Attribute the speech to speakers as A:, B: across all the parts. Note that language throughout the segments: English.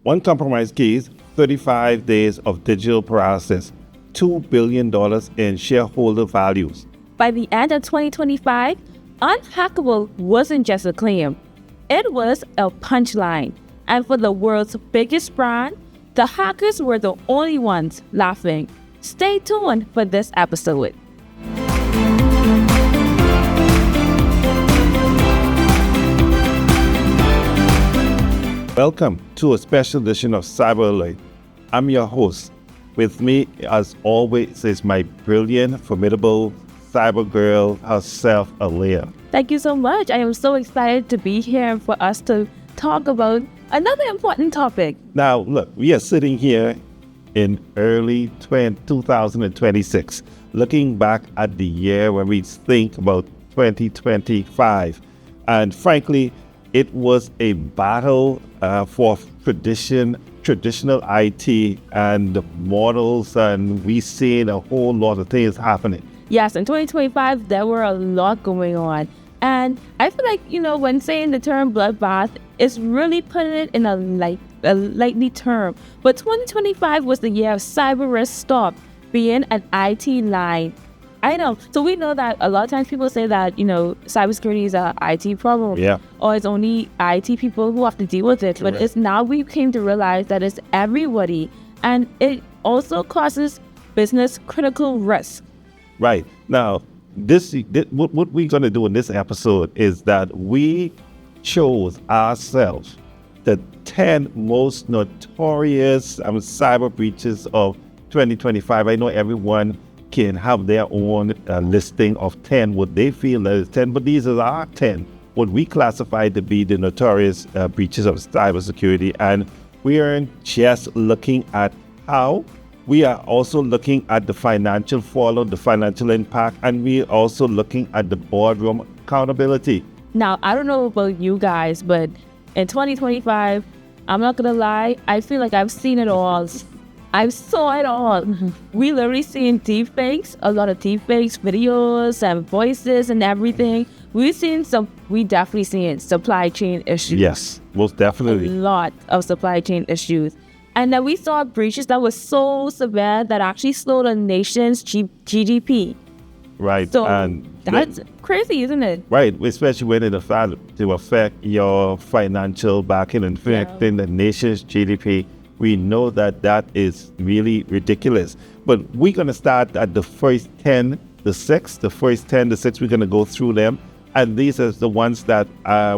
A: One compromised case, 35 days of digital paralysis, $2 billion in shareholder values.
B: By the end of 2025, unhackable wasn't just a claim. It was a punchline. And for the world's biggest brand, the hackers were the only ones laughing. Stay tuned for this episode.
A: Welcome to a special edition of Cyber Alert. I'm your host. With me, as always, is my brilliant, formidable cyber girl herself, Alea.
B: Thank you so much. I am so excited to be here for us to talk about another important topic.
A: Now, look, we are sitting here in early 2026, looking back at the year when we think about 2025. And frankly, it was a battle for traditional IT and models, and we seen a whole lot of things happening.
B: Yes, in 2025, there were a lot going on. And I feel like, when saying the term bloodbath, it's really putting it in a lightly term. But 2025 was the year of cyber risk stopped being an IT line. I know. So we know that a lot of times people say that, cybersecurity is an IT problem.
A: Yeah.
B: Or it's only IT people who have to deal with it.
A: Correct.
B: But it's now we came to realize that it's everybody. And it also causes business critical risk.
A: Right. Now, what we're going to do in this episode is that we chose ourselves the 10 most notorious cyber breaches of 2025. I know everyone can have their own listing of 10, what they feel is 10, but these are our 10, what we classify to be the notorious breaches of cybersecurity. And we aren't just looking at how, we are also looking at the financial fallout, the financial impact, and we're also looking at the boardroom accountability.
B: Now, I don't know about you guys, but in 2025, I'm not going to lie, I feel like I've seen it all. I saw it all. We literally seen deepfakes, a lot of deepfakes, videos and voices and everything. We definitely seen supply chain issues.
A: Yes, most definitely.
B: A lot of supply chain issues. And then we saw breaches that was so severe that actually slowed a nation's GDP.
A: Right.
B: So
A: and
B: that's crazy, isn't it?
A: Right, especially when it affect your financial backing and affecting the nation's GDP. We know that is really ridiculous. But we're going to start at the first 10, the 6. The first 10, the 6, we're going to go through them. And these are the ones that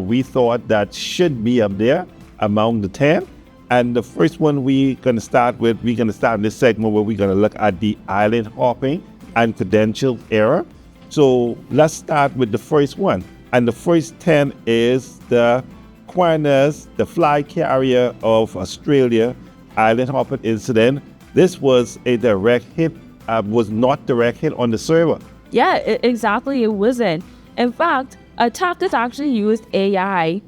A: we thought that should be up there among the 10. And the first one we're going to start in this segment where we're going to look at the island hopping and credential error. So let's start with the first one. And the first 10 is the Qantas, the fly carrier of Australia, island hopping incident. This was a direct hit, was not direct hit on the server.
B: Yeah, exactly. It wasn't. In fact, attackers actually used AI.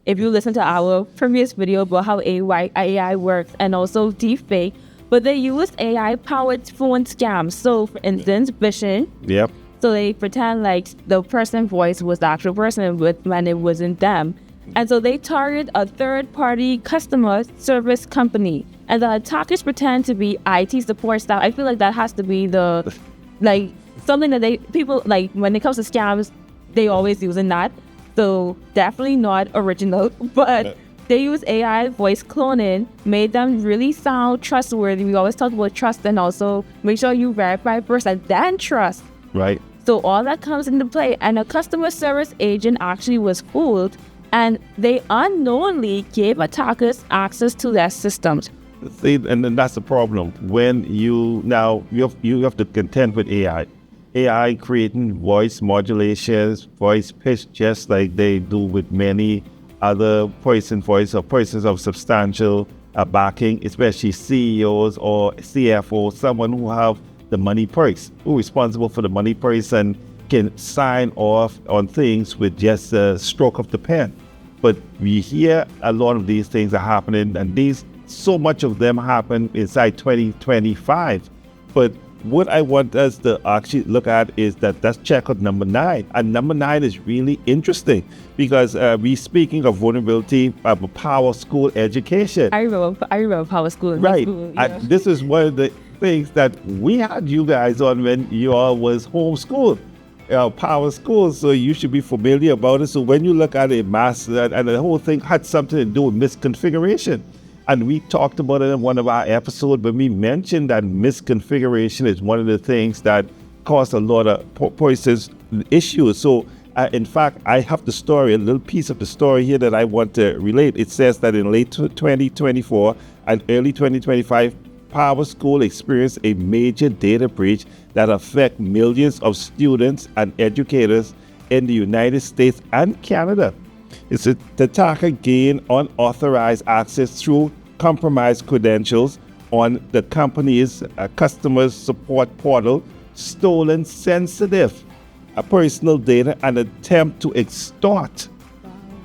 B: If you listen to our previous video about how AI works and also deepfake, but they used AI-powered phone scams. So, for instance, phishing.
A: Yep.
B: So they pretend like the person's voice was the actual person when it wasn't them. And so they target a third-party customer service company. And the attackers pretend to be IT support staff. I feel like that has to be something that people, when it comes to scams, they always using that. So definitely not original, but they use AI voice cloning, made them really sound trustworthy. We always talk about trust and also make sure you verify first and then trust.
A: Right.
B: So all that comes into play. And a customer service agent actually was fooled, and they unknowingly gave attackers access to their systems.
A: See, and then that's the problem. When you have to contend with AI. AI creating voice modulations, voice pitch, just like they do with many other voice or persons of substantial backing, especially CEOs or CFOs, someone who have the money purse, who is responsible for the money purse and can sign off on things with just a stroke of the pen. But we hear a lot of these things are happening, and so much of them happen inside 2025. But what I want us to actually look at is that's check out number 9. And number 9 is really interesting because we speaking of vulnerability of power school education.
B: I remember Power School.
A: Right.
B: School, yeah.
A: And this is one of the things that we had you guys on when you all was homeschooled. Power school, so you should be familiar about it. So when you look at a mass, and the whole thing had something to do with misconfiguration. And we talked about it in one of our episodes, but we mentioned that misconfiguration is one of the things that cause a lot of persons issues. So in fact, I have the story, a little piece of the story here that I want to relate. It says that in late 2024 and early 2025, Power School experienced a major data breach that affect millions of students and educators in the United States and Canada. It's the attacker gained unauthorized access through compromised credentials on the company's customer support portal, stolen sensitive personal data, and attempt to extort.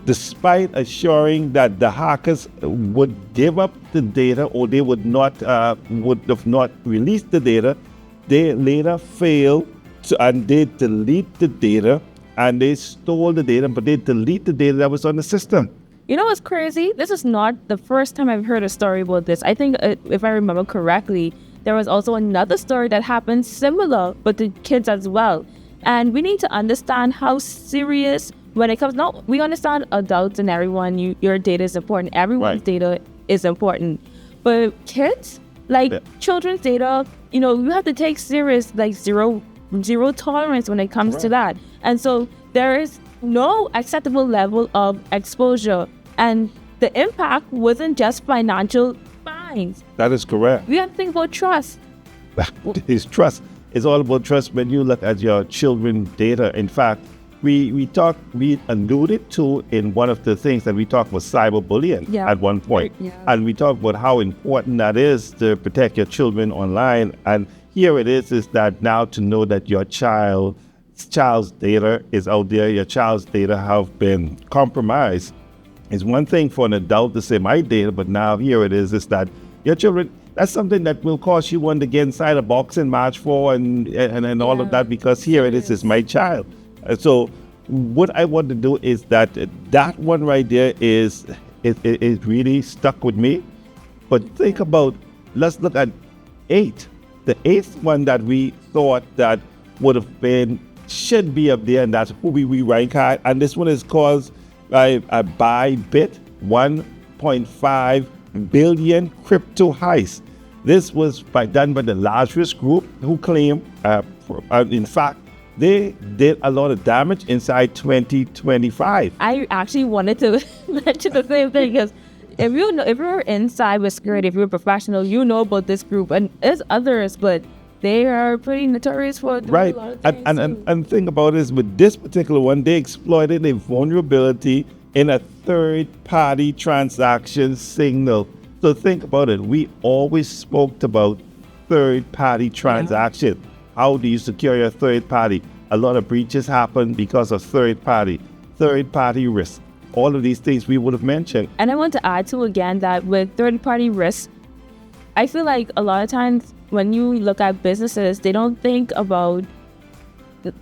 A: Despite assuring that the hackers would give up the data or they would have not released the data, they later failed and they delete the data and they stole the data, but they delete the data that was on the system.
B: You know what's crazy? This is not the first time I've heard a story about this. I think, if I remember correctly, there was also another story that happened similar, but to kids as well. And we need to understand how serious when it comes. No, we understand adults and everyone. Your data is important. Everyone's data is important, but kids, children's data, you have to take serious, zero tolerance when it comes to that. And so there is no acceptable level of exposure, and the impact wasn't just financial fines.
A: That is correct.
B: We have to think about trust.
A: It's trust. It's all about trust when you look at your children's data. In fact, we alluded to in one of the things that we talked about cyberbullying at one point. And we talked about how important that is to protect your children online. And here it is that now to know that your child's data is out there, your child's data have been compromised. It's one thing for an adult to say my data, but now here it is that your children, that's something that will cause you want to get inside a boxing match for and all of that, because here it is my child. So what I want to do is that one right there is really stuck with me. But think about, let's look at 8. The 8th one that we thought that would have been, should be up there, and that's who we rank at. And this one is caused by a Bybit 1.5 billion crypto heist. This was done by the Lazarus Group, who claim, in fact, they did a lot of damage inside 2025.
B: I actually wanted to mention the same thing, because if you're in cybersecurity, if you're a professional, you know about this group, and there's others, but they are pretty notorious for doing a lot of things.
A: And think about this, with this particular one, they exploited a vulnerability in a third-party transaction signal. So think about it. We always spoke about third-party transaction. How do you secure your third party? A lot of breaches happen because of third party risk. All of these things we would have mentioned.
B: And I want to add to again that with third party risk, I feel like a lot of times when you look at businesses, they don't think about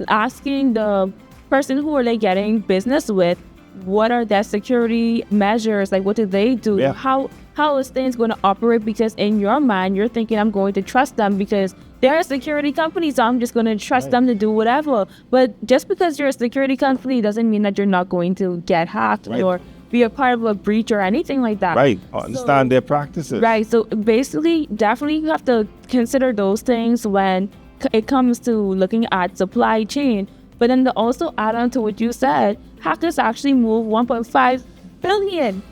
B: asking the person who are they getting business with, what are their security measures? What do they do?
A: Yeah.
B: How is things going to operate? Because in your mind, you're thinking, I'm going to trust them because they're a security company, so I'm just going to trust them to do whatever. But just because you're a security company doesn't mean that you're not going to get hacked or be a part of a breach or anything like that.
A: Right. Understand their practices.
B: Right. So basically, definitely you have to consider those things when it comes to looking at supply chain. But then to also add on to what you said, hackers actually move $1.5 billion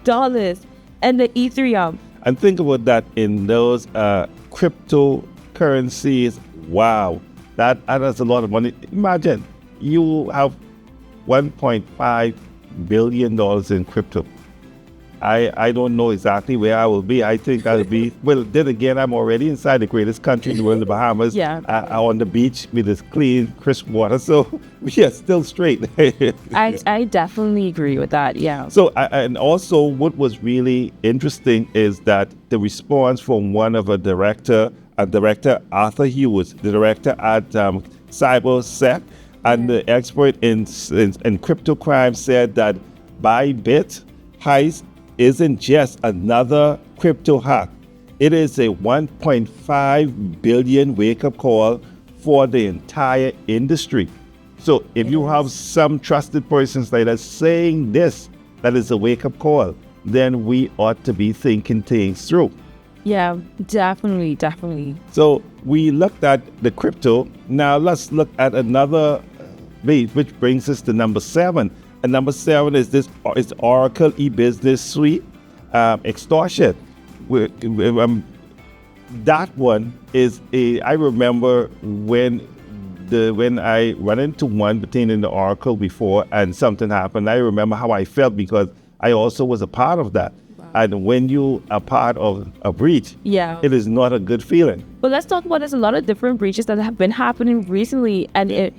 B: dollars in the Ethereum.
A: And think about that in those cryptocurrencies. Wow, that is a lot of money. Imagine you have $1.5 billion in crypto. I don't know exactly where I will be. I think I'll be, well, then again, I'm already inside the greatest country in the world, the Bahamas,
B: Yeah.
A: on the beach with this clean, crisp water. So we are still straight.
B: I definitely agree with that. Yeah.
A: So, and also what was really interesting is that the response from one of director Arthur Hughes, the director at CyberSec, and the expert in crypto crime, said that Bybit heist isn't just another crypto hack. It is a 1.5 billion wake-up call for the entire industry. So if you have some trusted persons like that saying this, that is a wake-up call, then we ought to be thinking things through.
B: Yeah, definitely.
A: So we looked at the crypto. Now let's look at another base, which brings us to number 7. And number 7 is is Oracle e-business suite extortion. That one is I remember when I ran into one pertaining to Oracle before and something happened. I remember how I felt because I also was a part of that. Wow. And when you are part of a breach, it is not a good feeling.
B: But let's talk about there's a lot of different breaches that have been happening recently. And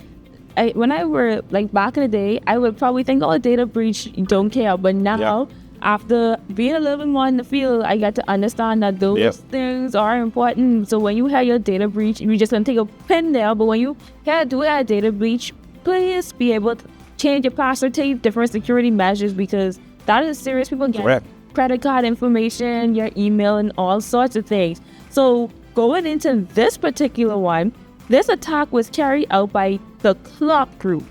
B: when I were like back in the day, I would probably think, oh, a data breach, don't care. But now, after being a little bit more in the field, I got to understand that those things are important. So when you have your data breach, you just gonna take a pin there. But when you do a data breach, please be able to change your password, take different security measures, because that is serious. People get credit card information, your email, and all sorts of things. So going into this particular one, this attack was carried out by the Clock Group.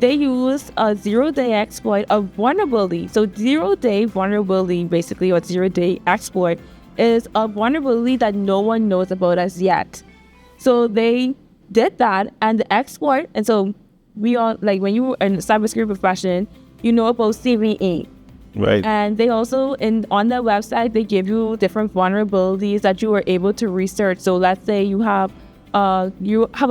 B: They used a zero-day exploit of vulnerability. So zero-day vulnerability, basically, or zero-day exploit, is a vulnerability that no one knows about as yet. So they did that, and the exploit, and so we all, like when you are in the cybersecurity profession, you know about CVE.
A: Right.
B: And they also, on their website, they give you different vulnerabilities that you are able to research. So let's say you have a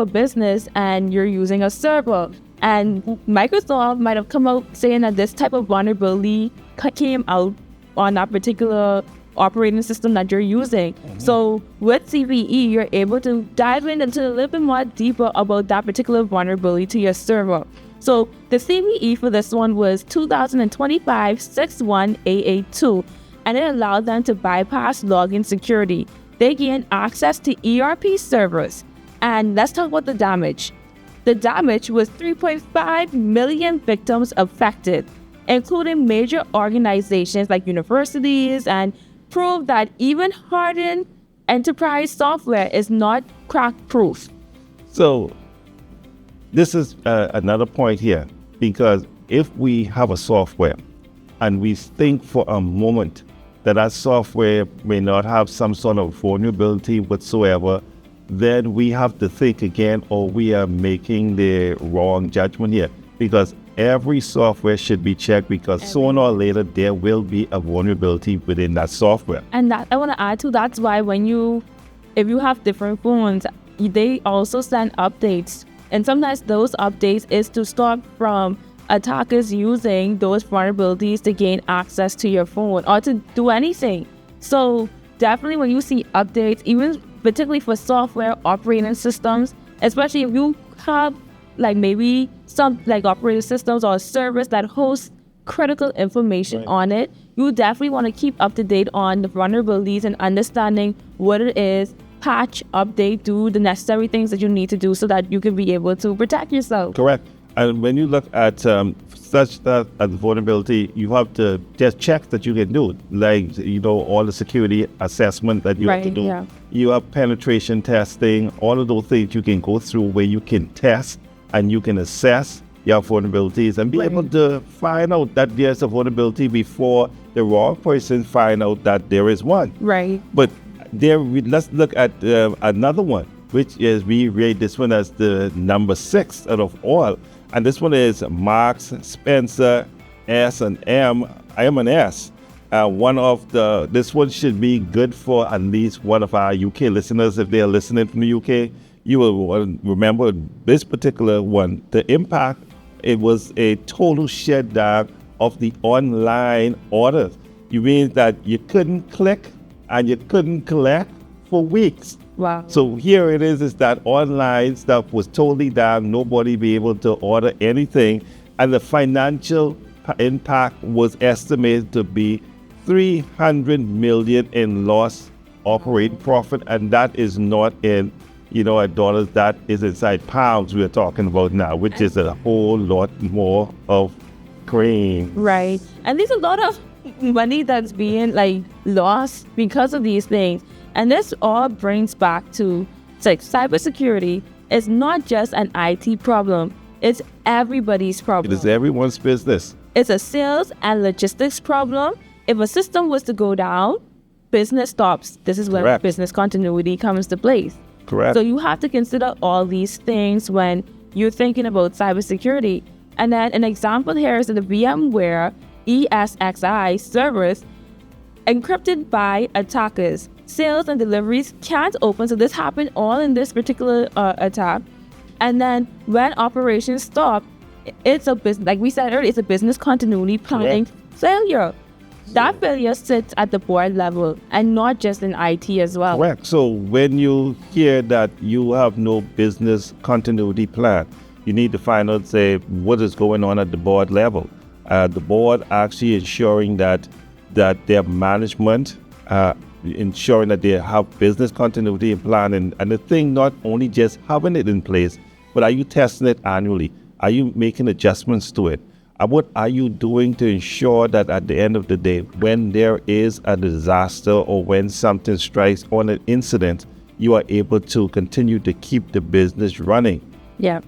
B: business and you're using a server, and Microsoft might have come out saying that this type of vulnerability came out on that particular operating system that you're using. Mm-hmm. So with CVE, you're able to dive into a little bit more deeper about that particular vulnerability to your server. So the CVE for this one was 2025-61882, and it allowed them to bypass login security. They gained access to ERP servers. And let's talk about the damage. The damage was 3.5 million victims affected, including major organizations like universities, and proved that even hardened enterprise software is not crack-proof.
A: So this is another point here, because if we have a software and we think for a moment that software may not have some sort of vulnerability whatsoever, then we have to think again, or we are making the wrong judgment here, because every software should be checked, because sooner or later there will be a vulnerability within that software.
B: And that I want to add to, that's why if you have different phones, they also send updates. And sometimes those updates is to stop from attackers using those vulnerabilities to gain access to your phone or to do anything. So definitely when you see updates, even particularly for software operating systems, especially if you have like maybe some like operating systems or a service that hosts critical information on it, you definitely want to keep up to date on the vulnerabilities and understanding what it is, patch, update, do the necessary things that you need to do so that you can be able to protect yourself.
A: Correct. And when you look at such that as vulnerability, you have to just check that you can do it. Like, all the security assessment that you have to do.
B: Yeah.
A: You have penetration testing, all of those things you can go through where you can test and you can assess your vulnerabilities and be able to find out that there's a vulnerability before the wrong person find out that there is one.
B: Right.
A: But let's look at another one, which is, we rate this one as the number 6 out of all. And this one is Marks, Spencer, S&M. I am an S. This one should be good for at least one of our UK listeners. If they are listening from the UK, you will remember this particular one. The impact, it was a total shutdown of the online orders. You mean that you couldn't click and you couldn't collect for weeks.
B: Wow.
A: So here it is that online stuff was totally down. Nobody be able to order anything. And the financial impact was estimated to be 300 million in lost operating profit. And that is not in, dollars. That is inside pounds we're talking about now, which is a whole lot more of cream.
B: Right. And there's a lot of money that's being lost because of these things. And this all brings back to cybersecurity is not just an IT problem. It's everybody's problem.
A: It is everyone's business.
B: It's a sales and logistics problem. If a system was to go down, business stops. This is when
A: Correct.
B: business continuity comes to place.
A: Correct.
B: So you have to consider all these things when you're thinking about cybersecurity. And then an example here is that the VMware ESXi servers encrypted by attackers. Sales and deliveries can't open. So this happened all in this particular attack. And then when operations stop, it's a business, like we said earlier, it's a business continuity planning failure. That failure sits at the board level and not just in IT as well.
A: Correct. So when you hear that you have no business continuity plan, you need to find out, say, what is going on at the board level. The board actually ensuring that their management, ensuring that they have business continuity plan. And the thing, not only just having it in place, but are you testing it annually? Are you making adjustments to it? What are you doing to ensure that at the end of the day, when there is a disaster or when something strikes on an incident, you are able to continue to keep the business running?
B: Yeah.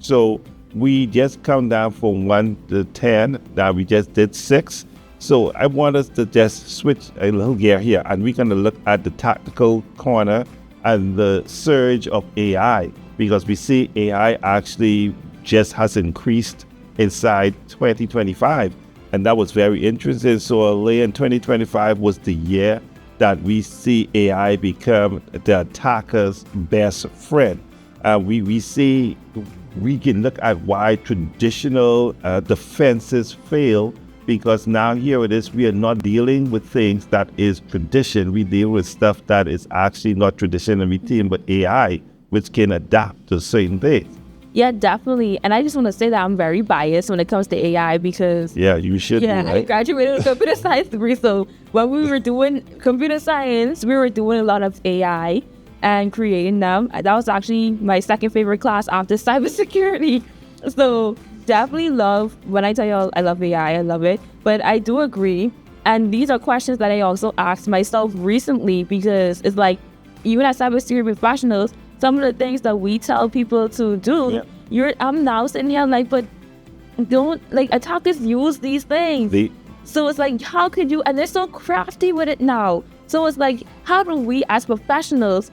A: So we just come down from 1 to 10. Now we just did 6. So I want us to just switch a little gear here, and we're going to look at the tactical corner and the surge of AI, because we see AI actually just has increased inside 2025, and that was very interesting. So late in 2025 was the year that we see AI become the attacker's best friend. We can look at why traditional defenses fail, because now here it is, we are not dealing with things that is tradition. We deal with stuff that is actually not tradition, and we deal with AI, which can adapt to certain things.
B: Yeah, definitely. And I just want to say that I'm very biased when it comes to AI because...
A: Yeah, you should be, right?
B: I graduated with a computer science degree. So when we were doing computer science, we were doing a lot of AI and creating them. That was actually my second favorite class after cybersecurity. So definitely love, when I tell you I love AI, I love it. But I do agree. And these are questions that I also asked myself recently, because it's like, even as cybersecurity professionals, some of the things that we tell people to do, I'm now sitting here like, but don't, attackers use these things. So it's like, how could you, and they're so crafty with it now. So it's like, how do we as professionals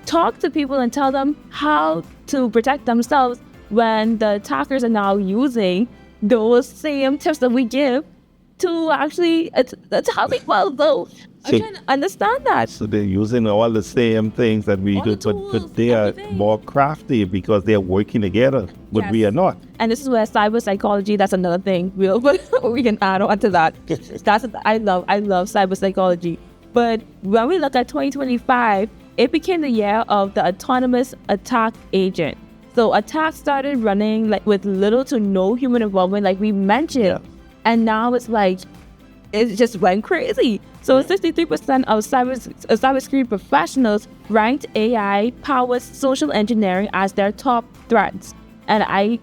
B: talk to people and tell them how to protect themselves when the attackers are now using those same tips that we give to actually attack people? So I'm trying to understand that.
A: So they're using all the same things that we do, but they are more crafty because they're working together, but we are not.
B: And this is where cyber psychology, that's another thing we can add on to that. I love cyber psychology. But when we look at 2025, it became the year of the autonomous attack agent. So attacks started running with little to no human involvement, like we mentioned. Yeah. And now it's like, it just went crazy. So 63% of cybersecurity professionals ranked AI-powered social engineering as their top threats. And I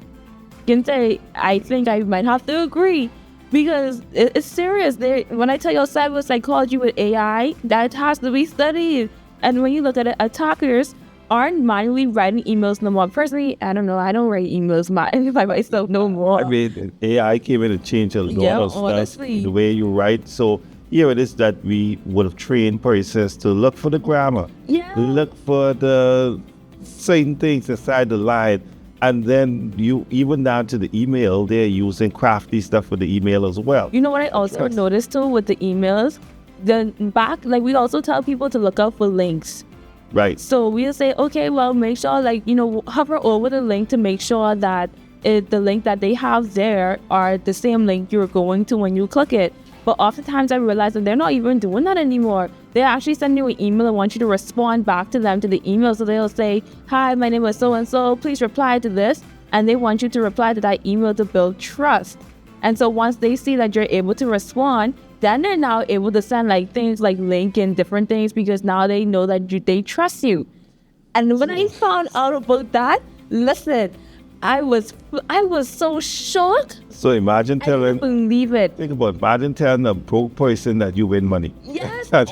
B: can say, I think I might have to agree, because it's serious. When I tell you cyber psychology with AI, that has to be studied. And when you look at it, attackers aren't manually writing emails no more. Personally, I don't know. I don't write emails by myself no more.
A: I mean, AI came in and changed a lot of stuff, the way you write. So here it is that we would have trained persons to look for the grammar, look for the certain things inside the line. And then you, even down to the email, they're using crafty stuff for the email as well. You
B: know what I also noticed too with the emails? We also tell people to look out for links.
A: Right.
B: So we'll say, okay, well, make sure, hover over the link to make sure that the link that they have there are the same link you're going to when you click it. But oftentimes I realize that they're not even doing that anymore. They actually send you an email and want you to respond back to them to the email. So they'll say, hi, my name is so-and-so, please reply to this. And they want you to reply to that email to build trust. And so once they see that you're able to respond, then they're now able to send like things like link and different things because now they know that they trust you. And when I found out about that, listen, I was so shocked.
A: So imagine
B: I couldn't believe it.
A: think about imagine telling a broke person that you win money.
B: Yes, like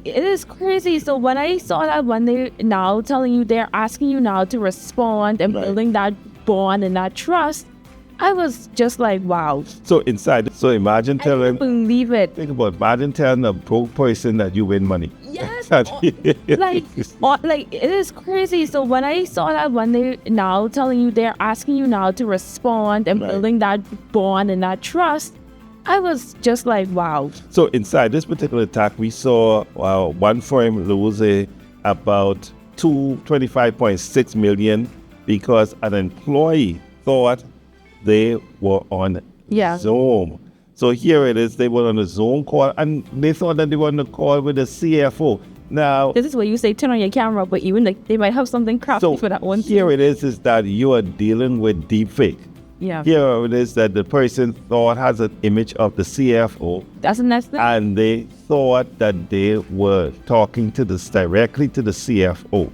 B: it is crazy. So when I saw that, when they now telling you, they're asking you now to respond and building that bond and that trust, I was just like, wow.
A: So imagine
B: I
A: telling
B: couldn't believe it.
A: think about imagine telling a broke person that you win money.
B: Yes, like it is crazy. So when I saw that, when they now telling you, they're asking you now to respond and building that bond and that trust, I was just like, wow.
A: So inside this particular attack, we saw one firm lose about 25.6 million because an employee thought they were on Zoom. So here it is, they were on a Zoom call and they thought that they were on a call with the CFO. Now,
B: this is where you say turn on your camera, but even like they might have something crafty for that one.
A: Here it is that you are dealing with deepfake.
B: Yeah.
A: Here it is that the person thought has an image of the CFO.
B: That's the next thing.
A: And they thought that they were talking to directly to the CFO.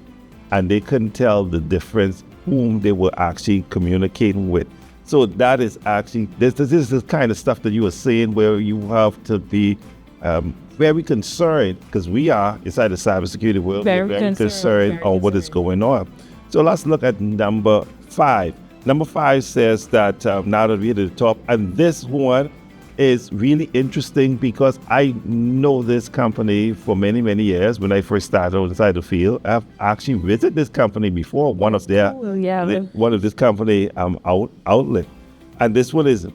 A: And they couldn't tell the difference whom they were actually communicating with. So that is actually, this is the kind of stuff that you were saying where you have to be very concerned, because we are inside the cybersecurity world, very concerned on what is going on. So let's look at number 5. Number 5 says that now that we're at the top, and this one is really interesting because I know this company for many, many years. When I first started inside the field, I've actually visited this company before, one of this company outlet. And this one is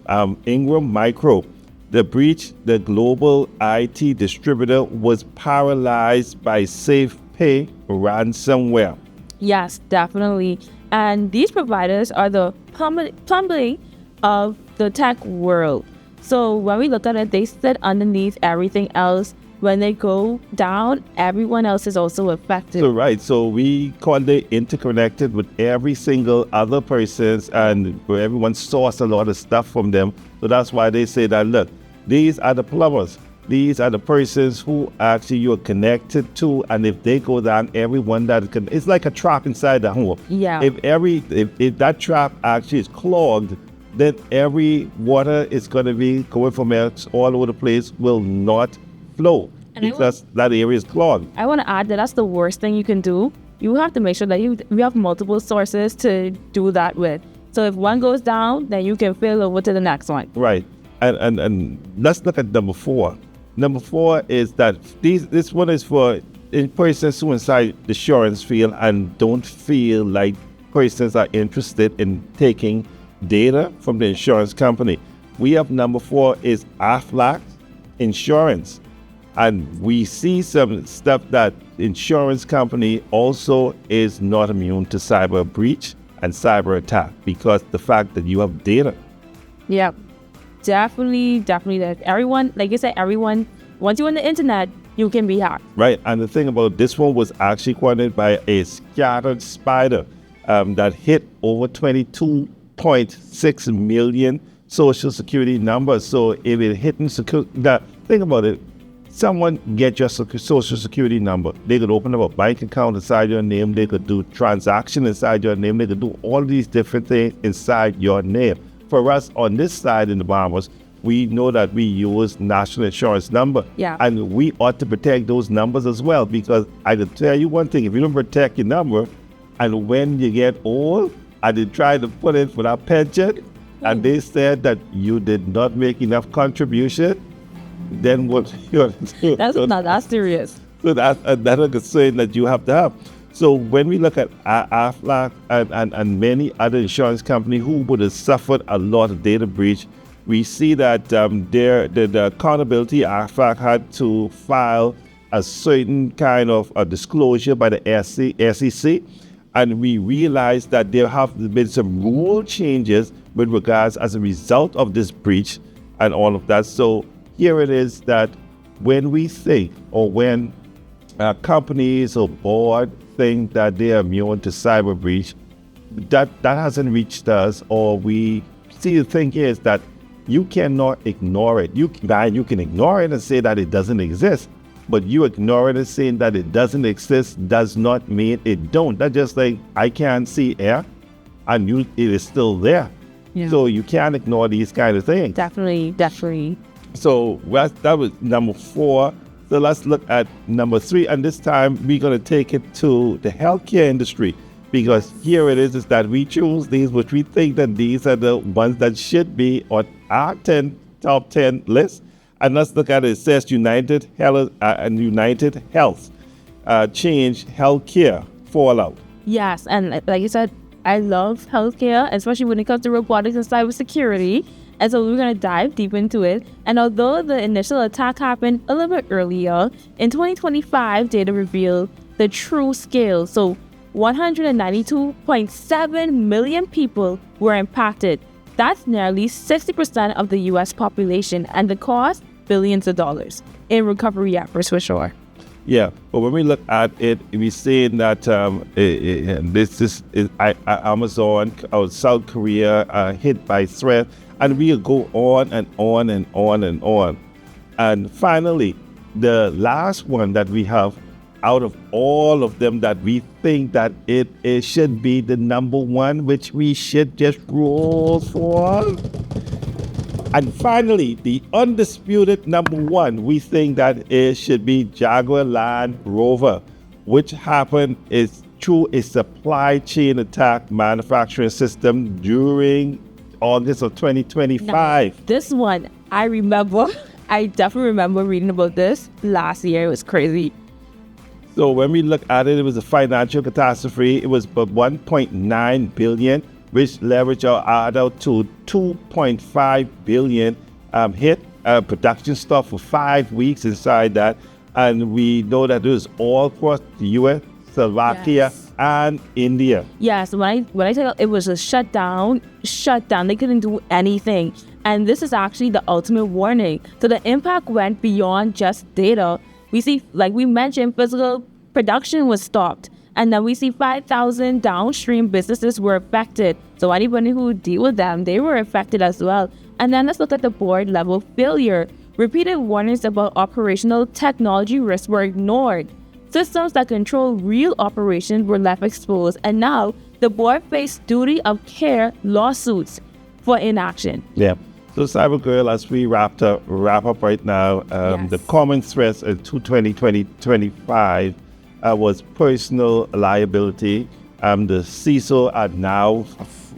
A: Ingram Micro. The breach, the global IT distributor was paralyzed by SafePay ransomware.
B: Yes, definitely. And these providers are the plumbing of the tech world. So when we look at it, they sit underneath everything else. When they go down, everyone else is also affected.
A: So we call they interconnected with every single other person's, and where everyone source a lot of stuff from them. So that's why they say that, look, these are the plumbers. These are the persons who actually you're connected to, and if they go down, everyone that can, it's like a trap inside the home.
B: Yeah.
A: If that trap actually is clogged, then every water is going to be going from all over the place, will not flow because that area is clogged.
B: I want to add that that's the worst thing you can do. You have to make sure that you have multiple sources to do that with. So if one goes down, then you can fail over to the next one.
A: Right. And let's look at number 4. Number 4 is that this one is for persons who inside the insurance field and don't feel like persons are interested in taking data from the insurance company. We have number 4 is Aflac Insurance. And we see some stuff that insurance company also is not immune to cyber breach and cyber attack because the fact that you have data.
B: Yeah, definitely that everyone, like you said, everyone, once you're on the internet, you can be hacked.
A: Right. And the thing about this one was actually coordinated by a scattered spider that hit over 22.6 million social security numbers. So if it hitting think about it, someone get your social security number. They could open up a bank account inside your name. They could do transaction inside your name. They could do all these different things inside your name. For us on this side in the Bahamas, we know that we use national insurance number.
B: Yeah.
A: And we ought to protect those numbers as well, because I can tell you one thing, if you don't protect your number, and when you get old, and they try to put in for that pension, and they said that you did not make enough contribution, then what you're doing?
B: That's not that serious.
A: So that's another concern that you have to have. So when we look at Aflac and many other insurance companies who would have suffered a lot of data breach, we see that the accountability Aflac had to file a certain kind of a disclosure by the SEC, and we realized that there have been some rule changes with regards as a result of this breach. and all of that. So here it is that when we think, or when companies or board think that they are immune to cyber breach, that hasn't reached us. Or we see, the thing is that you cannot ignore it. You can ignore it and say that it doesn't exist, but you ignore it and saying that it doesn't exist does not mean it don't. That's just like I can't see air and it is still there.
B: Yeah.
A: So you can't ignore these kind of things.
B: Definitely.
A: So that was number 4. So let's look at number 3, and this time we're going to take it to the healthcare industry, because here it is that we choose these, which we think that these are the ones that should be on our top 10 list. And let's look at it. It says United Health change healthcare fallout.
B: Yes, and like you said, I love healthcare, especially when it comes to robotics and cybersecurity. And so we're going to dive deep into it. And although the initial attack happened a little bit earlier, in 2025, data revealed the true scale. So 192.7 million people were impacted. That's nearly 60% of the U.S. population, and the cost, billions of dollars in recovery efforts for sure.
A: Yeah, but when we look at it, we see that this is Amazon or South Korea hit by threat, and we'll go on and on and on and on. And finally, the last one that we have out of all of them that we think that it should be the number 1, which we should just roll for. And finally, the undisputed number 1, we think that it should be Jaguar Land Rover, which happened is through a supply chain attack manufacturing system during August of 2025.
B: Now, this one, I remember. I definitely remember reading about this last year. It was crazy.
A: So when we look at it, it was a financial catastrophe. It was about 1.9 billion, which leveraged our out to 2.5 billion hit production stop for 5 weeks inside that. And we know that it was all across the US, Slovakia, and India.
B: Yes, when I tell you, it was a shutdown. They couldn't do anything. And this is actually the ultimate warning. So the impact went beyond just data. We see, like we mentioned, physical production was stopped. And then we see 5,000 downstream businesses were affected. So anybody who deal with them, they were affected as well. And then let's look at the board level failure. Repeated warnings about operational technology risks were ignored. Systems that control real operations were left exposed. And now the board faced duty of care lawsuits for inaction.
A: Yeah. So CyberGirl, as we wrap up right now, the common threats in 2025 was personal liability. The CISO are now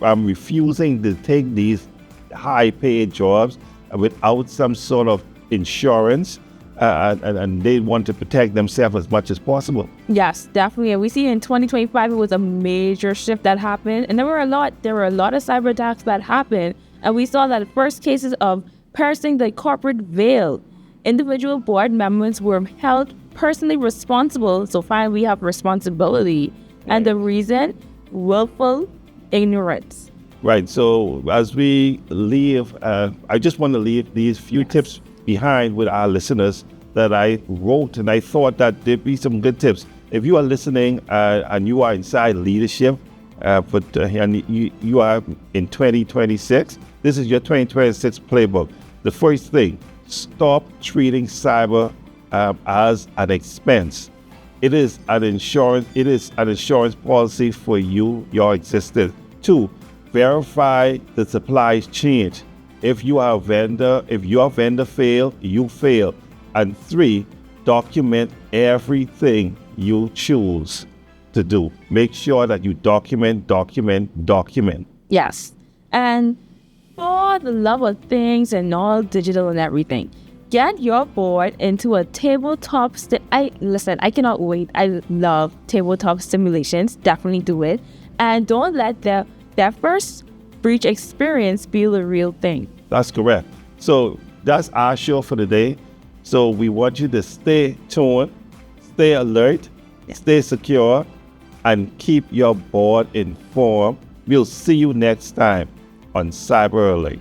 A: refusing to take these high-paid jobs without some sort of insurance, and they want to protect themselves as much as possible.
B: Yes, definitely. And we see in 2025 it was a major shift that happened, and there were a lot of cyber attacks that happened, and we saw that first cases of piercing the corporate veil. Individual board members were held personally responsible. So finally, we have responsibility, and the reason, willful ignorance.
A: Right. So as we leave, I just want to leave these few tips behind with our listeners that I wrote, and I thought that there'd be some good tips. If you are listening and you are inside leadership, and you are in 2026, this is your 2026 playbook. The first thing, stop treating cyber as an expense. It is an insurance policy for you, your existence. 2, verify the supply chain. If your vendor fail, you fail. And 3, document everything you choose to do. Make sure that you document.
B: Yes. And for the love of things and all digital and everything, get your board into a tabletop. I cannot wait. I love tabletop simulations. Definitely do it. And don't let their first breach experience be the real thing.
A: That's correct. So that's our show for today. So we want you to stay tuned, stay alert, stay secure, and keep your board informed. We'll see you next time on Cyber Alert.